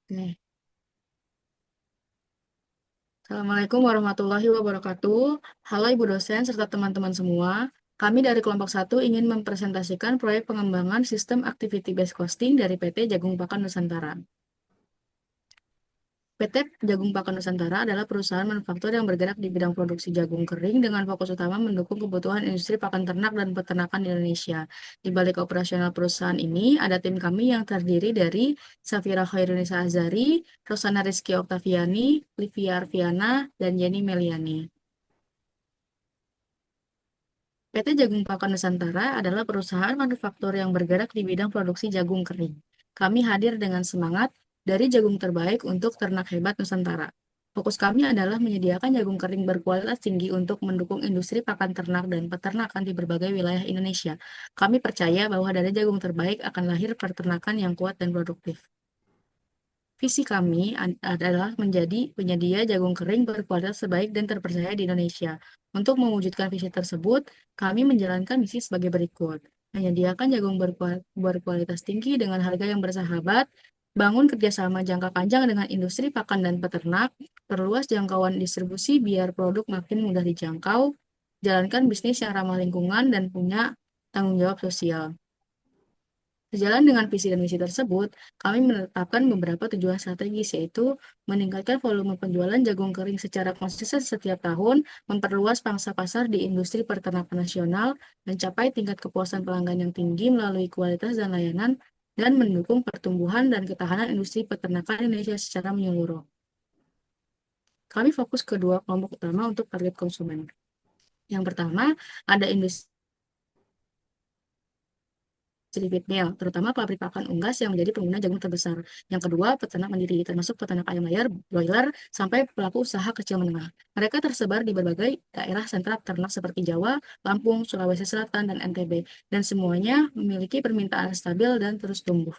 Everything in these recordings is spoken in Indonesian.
Oke. Assalamualaikum warahmatullahi wabarakatuh. Halo Ibu dosen serta teman-teman semua. Kami dari kelompok satu ingin mempresentasikan proyek pengembangan sistem activity based costing dari PT Jagung Pakan Nusantara. PT Jagung Pakan Nusantara adalah perusahaan manufaktur yang bergerak di bidang produksi jagung kering dengan fokus utama mendukung kebutuhan industri pakan ternak dan peternakan di Indonesia. Di balik operasional perusahaan ini, ada tim kami yang terdiri dari Safira Khairunisa Azari, Rosana Rizky Oktaviani, Livia Arfiana, dan Jenny Meliani. PT Jagung Pakan Nusantara adalah perusahaan manufaktur yang bergerak di bidang produksi jagung kering. Kami hadir dengan semangat dari jagung terbaik untuk ternak hebat Nusantara. Fokus kami adalah menyediakan jagung kering berkualitas tinggi untuk mendukung industri pakan ternak dan peternakan di berbagai wilayah Indonesia. Kami percaya bahwa dari jagung terbaik akan lahir peternakan yang kuat dan produktif. Visi kami adalah menjadi penyedia jagung kering berkualitas terbaik dan terpercaya di Indonesia. Untuk mewujudkan visi tersebut, kami menjalankan misi sebagai berikut. Menyediakan jagung berkualitas tinggi dengan harga yang bersahabat, bangun kerjasama jangka panjang dengan industri pakan dan peternak, perluas jangkauan distribusi biar produk makin mudah dijangkau, jalankan bisnis yang ramah lingkungan dan punya tanggung jawab sosial. Sejalan dengan visi dan misi tersebut, kami menetapkan beberapa tujuan strategis, yaitu meningkatkan volume penjualan jagung kering secara konsisten setiap tahun, memperluas pangsa pasar di industri peternakan nasional, mencapai tingkat kepuasan pelanggan yang tinggi melalui kualitas dan layanan, dan mendukung pertumbuhan dan ketahanan industri peternakan Indonesia secara menyeluruh. Kami fokus ke dua kelompok utama untuk target konsumen. Yang pertama, ada industri feed mill, terutama pabrik pakan unggas yang menjadi pengguna jagung terbesar. Yang kedua, peternak mandiri, termasuk peternak ayam layar, broiler, sampai pelaku usaha kecil menengah. Mereka tersebar di berbagai daerah sentra ternak seperti Jawa, Lampung, Sulawesi Selatan, dan NTB, dan semuanya memiliki permintaan stabil dan terus tumbuh.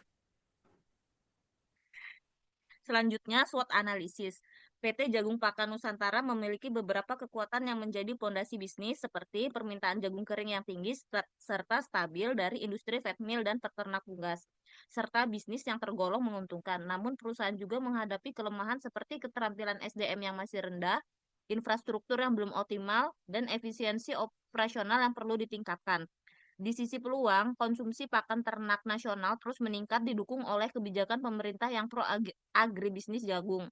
Selanjutnya, SWOT analisis. PT Jagung Pakan Nusantara memiliki beberapa kekuatan yang menjadi pondasi bisnis seperti permintaan jagung kering yang tinggi serta stabil dari industri feed mill dan peternak unggas, serta bisnis yang tergolong menguntungkan. Namun perusahaan juga menghadapi kelemahan seperti keterampilan SDM yang masih rendah, infrastruktur yang belum optimal, dan efisiensi operasional yang perlu ditingkatkan. Di sisi peluang, konsumsi pakan ternak nasional terus meningkat didukung oleh kebijakan pemerintah yang pro agribisnis jagung.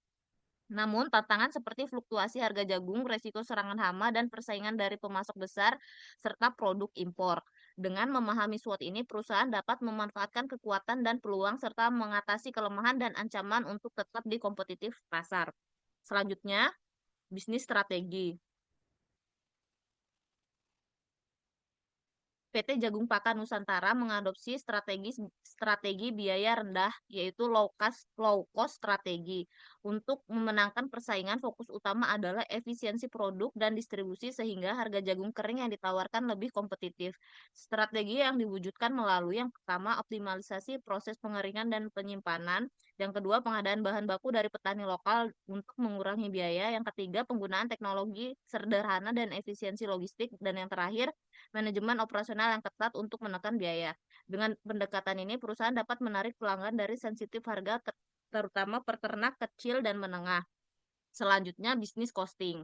Namun, tantangan seperti fluktuasi harga jagung, resiko serangan hama, dan persaingan dari pemasok besar, serta produk impor. Dengan memahami SWOT ini, perusahaan dapat memanfaatkan kekuatan dan peluang serta mengatasi kelemahan dan ancaman untuk tetap di kompetitif pasar. Selanjutnya, bisnis strategi. PT Jagung Pakan Nusantara mengadopsi strategi biaya rendah, yaitu low cost strategi. Untuk memenangkan persaingan, fokus utama adalah efisiensi produk dan distribusi sehingga harga jagung kering yang ditawarkan lebih kompetitif. Strategi yang diwujudkan melalui yang pertama, optimalisasi proses pengeringan dan penyimpanan. Yang kedua, pengadaan bahan baku dari petani lokal untuk mengurangi biaya. Yang ketiga, penggunaan teknologi sederhana dan efisiensi logistik. Dan yang terakhir, manajemen operasional yang ketat untuk menekan biaya. Dengan pendekatan ini, perusahaan dapat menarik pelanggan dari sensitif harga, terutama peternak kecil dan menengah. Selanjutnya, bisnis costing.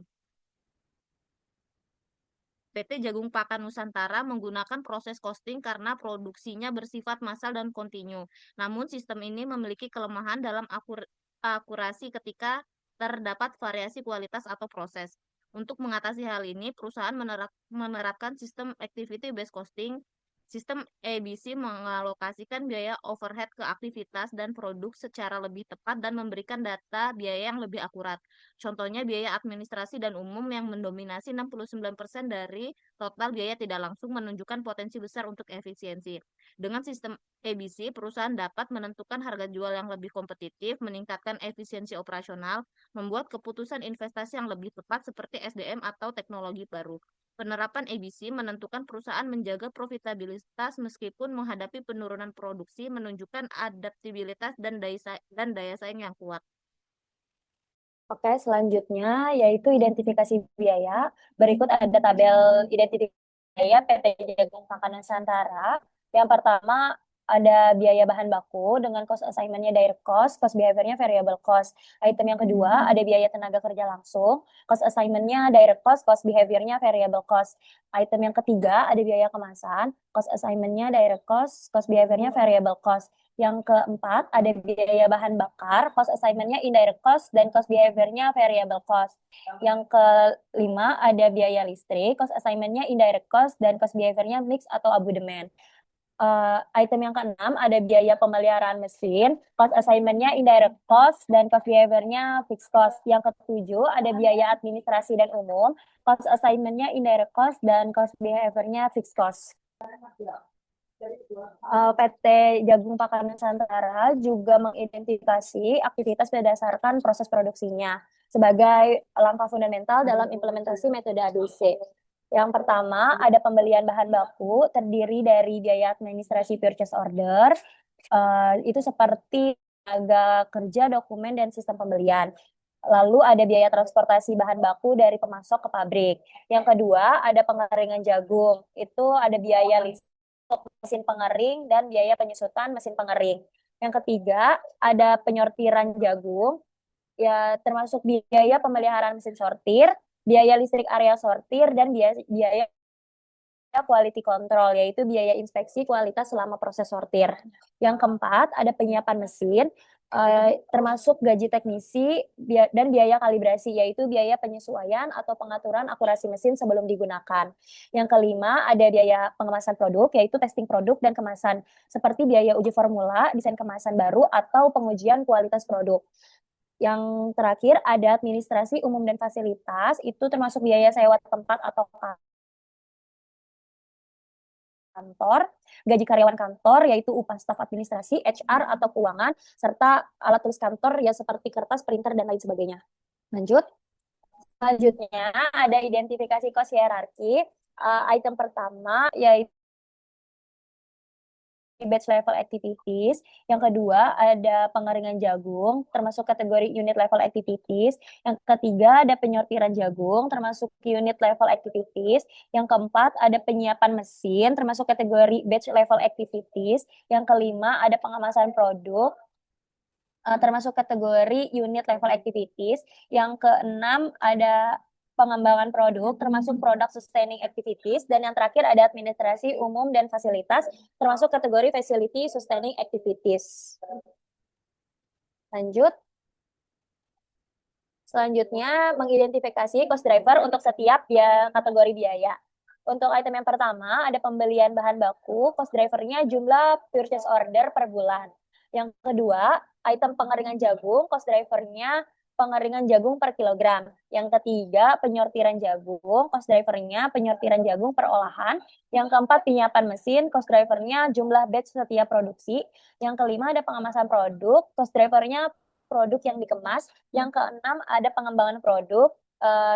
PT Jagung Pakan Nusantara menggunakan proses costing karena produksinya bersifat massal dan kontinu. Namun, sistem ini memiliki kelemahan dalam akurasi ketika terdapat variasi kualitas atau proses. Untuk mengatasi hal ini, perusahaan menerapkan sistem activity based costing. Sistem ABC mengalokasikan biaya overhead ke aktivitas dan produk secara lebih tepat dan memberikan data biaya yang lebih akurat. Contohnya biaya administrasi dan umum yang mendominasi 69% dari total biaya tidak langsung menunjukkan potensi besar untuk efisiensi. Dengan sistem ABC, perusahaan dapat menentukan harga jual yang lebih kompetitif, meningkatkan efisiensi operasional, membuat keputusan investasi yang lebih tepat seperti SDM atau teknologi baru. Penerapan ABC menentukan perusahaan menjaga profitabilitas meskipun menghadapi penurunan produksi, menunjukkan adaptabilitas dan daya saing yang kuat. Oke, selanjutnya yaitu identifikasi biaya. Berikut ada tabel identifikasi biaya PT Jagung Pakan Nusantara. Yang pertama ada biaya bahan baku dengan cost assignment-nya direct cost, cost behavior-nya variable cost. Item yang kedua ada biaya tenaga kerja langsung, cost assignment-nya direct cost behavior-nya variable cost. Item yang ketiga ada biaya kemasan, cost assignment-nya direct cost behavior-nya variable cost. Yang keempat ada biaya bahan bakar, cost assignment-nya indirect cost dan cost behavior-nya variable cost. Yang kelima ada biaya listrik, cost assignment-nya indirect cost dan cost behavior-nya mix atau abodemen. Item yang keenam ada biaya pemeliharaan mesin, cost assignment-nya indirect cost dan cost behavior-nya fixed cost. Yang ketujuh ada biaya administrasi dan umum, cost assignment-nya indirect cost dan cost behavior-nya fixed cost. PT Jagung Pakan Nusantara juga mengidentifikasi aktivitas berdasarkan proses produksinya sebagai langkah fundamental dalam implementasi metode ADC. Yang pertama, ada pembelian bahan baku terdiri dari biaya administrasi purchase order, itu seperti tenaga kerja, dokumen, dan sistem pembelian. Lalu ada biaya transportasi bahan baku dari pemasok ke pabrik. Yang kedua, ada pengeringan jagung. Itu ada biaya listrik, mesin pengering, dan biaya penyusutan mesin pengering. Yang ketiga, ada penyortiran jagung, ya termasuk biaya pemeliharaan mesin sortir, biaya listrik area sortir, dan biaya quality control, yaitu biaya inspeksi kualitas selama proses sortir. Yang keempat, ada penyiapan mesin, termasuk gaji teknisi dan biaya kalibrasi, yaitu biaya penyesuaian atau pengaturan akurasi mesin sebelum digunakan. Yang kelima, ada biaya pengemasan produk, yaitu testing produk dan kemasan, seperti biaya uji formula, desain kemasan baru, atau pengujian kualitas produk. Yang terakhir, ada administrasi umum dan fasilitas, itu termasuk biaya sewa tempat atau kantor, gaji karyawan kantor, yaitu upah staf administrasi, HR, atau keuangan, serta alat tulis kantor ya seperti kertas, printer, dan lain sebagainya. Lanjut. Selanjutnya ada identifikasi cost hierarki. Item pertama yaitu batch level activities. Yang kedua ada pengeringan jagung termasuk kategori unit level activities. Yang ketiga ada penyortiran jagung termasuk unit level activities. Yang keempat ada penyiapan mesin termasuk kategori batch level activities. Yang kelima ada pengemasan produk termasuk kategori unit level activities. Yang keenam ada pengembangan produk termasuk product sustaining activities, dan yang terakhir ada administrasi umum dan fasilitas termasuk kategori facility sustaining activities. Lanjut. Selanjutnya mengidentifikasi cost driver untuk setiap kategori biaya. Untuk item yang pertama ada pembelian bahan baku, cost drivernya jumlah purchase order per bulan. Yang kedua, item pengeringan jagung, cost drivernya pengeringan jagung per kilogram. Yang ketiga, penyortiran jagung, cost drivernya penyortiran jagung per olahan. Yang keempat, penyiapan mesin, cost drivernya jumlah batch setiap produksi. Yang kelima, ada pengemasan produk, cost drivernya produk yang dikemas. Yang keenam, ada pengembangan produk,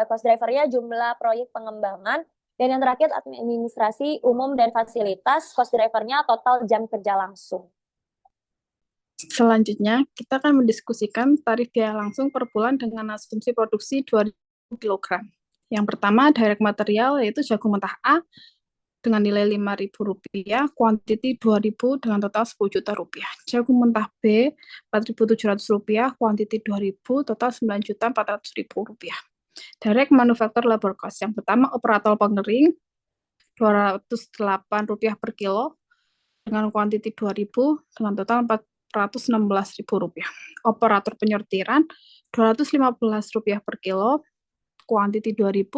cost drivernya jumlah proyek pengembangan. Dan yang terakhir, administrasi umum dan fasilitas, cost drivernya total jam kerja langsung. Selanjutnya, kita akan mendiskusikan tarif biaya langsung per bulan dengan asumsi produksi 2000 kg. Yang pertama, direct material, yaitu jagung mentah A dengan nilai Rp5.000, kuantiti 2.000 dengan total Rp10 juta. Jagung mentah B, Rp4.700, kuantiti 2.000, total Rp9.400.000. Direct manufacture labor cost. Yang pertama, operator pengering, Rp208 per kilo, dengan kuantiti 2.000, dengan total Rp416.000. Operator penyortiran Rp215 per kilo, kuantiti 2.000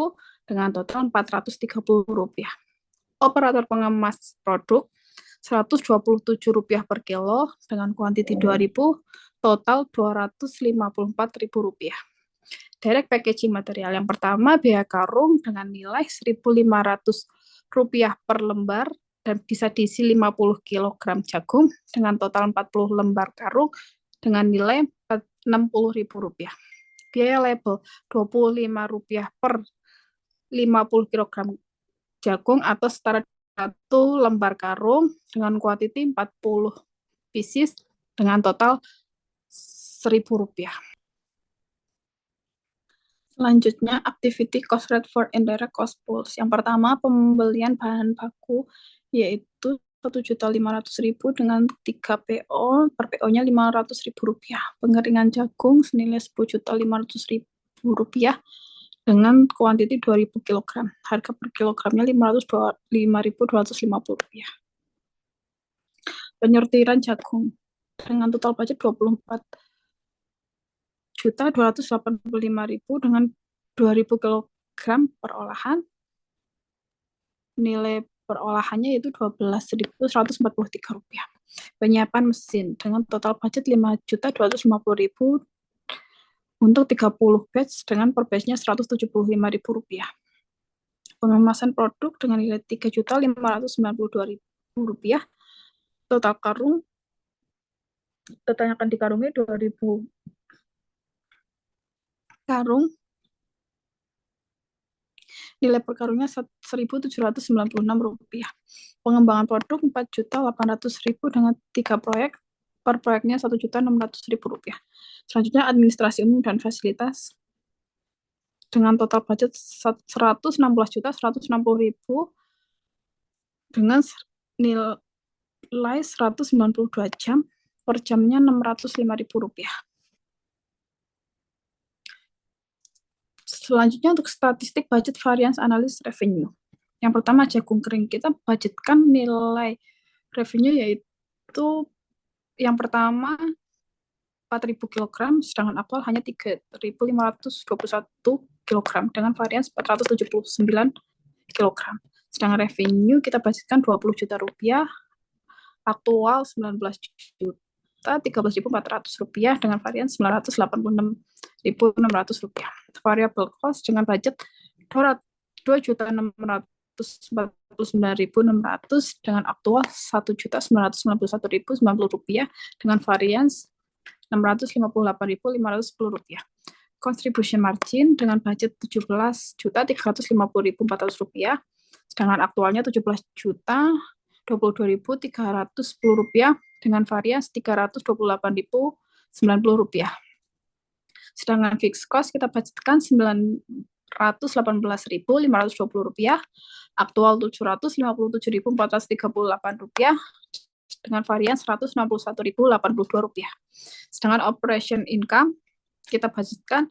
dengan total Rp430. Operator pengemas produk Rp127 per kilo dengan kuantiti 2.000, total Rp254.000. Direct packaging material yang pertama biaya karung dengan nilai Rp1.500 per lembar dan bisa diisi 50 kg jagung dengan total 40 lembar karung dengan nilai Rp60.000. Biaya label Rp25 per 50 kg jagung atau setara 1 lembar karung dengan kuantiti 40 pieces dengan total Rp1.000. Selanjutnya, activity cost rate for indirect cost pools. Yang pertama, pembelian bahan baku, yaitu Rp1.500.000 dengan 3 PO, per PO-nya Rp500.000. Pengeringan jagung senilai Rp10.500.000 dengan kuantiti 2.000 kg. Harga per kilogramnya Rp5.250. Penyortiran jagung dengan total budget Rp24.285.000 dengan 2.000 kg per olahan. Nilai perolahannya yaitu Rp12.143. Penyiapan mesin dengan total budget Rp5.250.000 untuk 30 batch dengan per batchnya Rp175.000. Pengemasan produk dengan nilai Rp3.592.000. Total karung, total yang akan dikarungi 2.000 karung. Nilai per karungnya Rp1.796. Pengembangan produk Rp4.800.000 dengan 3 proyek. Per proyeknya Rp1.600.000. Selanjutnya administrasi umum dan fasilitas dengan total budget Rp116.160.000 dengan nilai 192 jam, per jamnya Rp605.000. Selanjutnya untuk statistik budget variance analysis revenue. Yang pertama jagung kering, kita budgetkan nilai revenue yaitu yang pertama 4.000 kg, sedangkan aktual hanya 3.521 kg dengan varians 479 kg. Sedangkan revenue kita budgetkan Rp20 juta, aktual Rp19.13.400 dengan varian Rp986.600. Variable cost dengan budget Rp2.649.600 dengan aktual Rp1.991.090 dengan varians Rp658.510. Contribution margin dengan budget Rp17.350.400 sedangkan aktualnya Rp17.022.310 dengan varians Rp328.090. Sedangkan fixed cost kita budgetkan Rp918.520, aktual Rp757.438 dengan varians Rp161.082. Sedangkan operation income kita budgetkan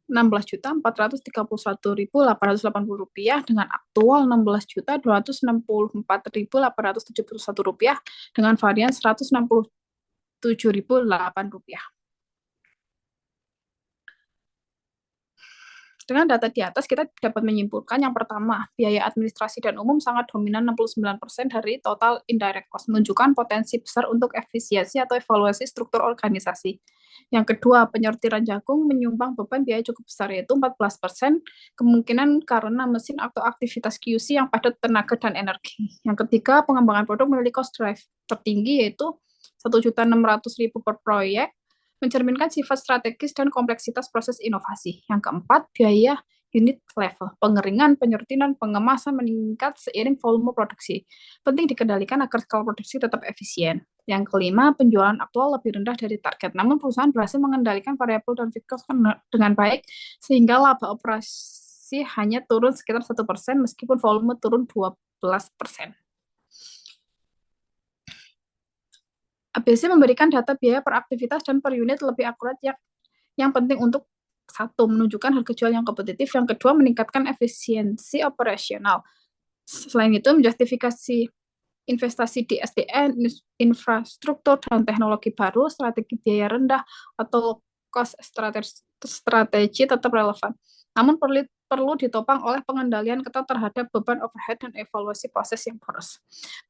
Rp16.431.880 dengan aktual Rp16.264.871 dengan varian Rp167.008. Dengan data di atas kita dapat menyimpulkan yang pertama, biaya administrasi dan umum sangat dominan 69% dari total indirect cost, menunjukkan potensi besar untuk efisiensi atau evaluasi struktur organisasi. Yang kedua, penyortiran jagung menyumbang beban biaya cukup besar, yaitu 14%, kemungkinan karena mesin atau aktivitas QC yang padat tenaga dan energi. Yang ketiga, pengembangan produk memiliki cost drive tertinggi, yaitu Rp1.600.000 per proyek, mencerminkan sifat strategis dan kompleksitas proses inovasi. Yang keempat, biaya unit level, pengeringan, penyortiran, pengemasan meningkat seiring volume produksi. Penting dikendalikan agar skala produksi tetap efisien. Yang kelima, penjualan aktual lebih rendah dari target, namun perusahaan berhasil mengendalikan variabel dan fixed cost dengan baik, sehingga laba operasi hanya turun sekitar 1% meskipun volume turun 12%. ABC memberikan data biaya per aktivitas dan per unit lebih akurat yang penting untuk satu, menunjukkan harga jual yang kompetitif, yang kedua, meningkatkan efisiensi operasional. Selain itu, menjustifikasi investasi di SDM, infrastruktur, dan teknologi baru, strategi biaya rendah, atau cost strategi tetap relevan. Namun perlu ditopang oleh pengendalian ketat terhadap beban overhead dan evaluasi proses yang boros.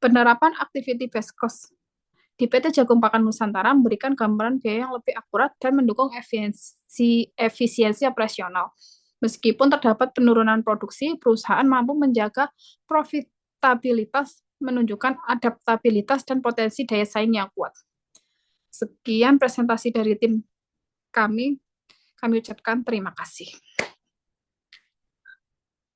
Penerapan activity based cost di PT Jagung Pakan Nusantara memberikan gambaran biaya yang lebih akurat dan mendukung efisiensi operasional. Meskipun terdapat penurunan produksi, perusahaan mampu menjaga profitabilitas, menunjukkan adaptabilitas dan potensi daya saing yang kuat. Sekian presentasi dari tim kami ucapkan terima kasih.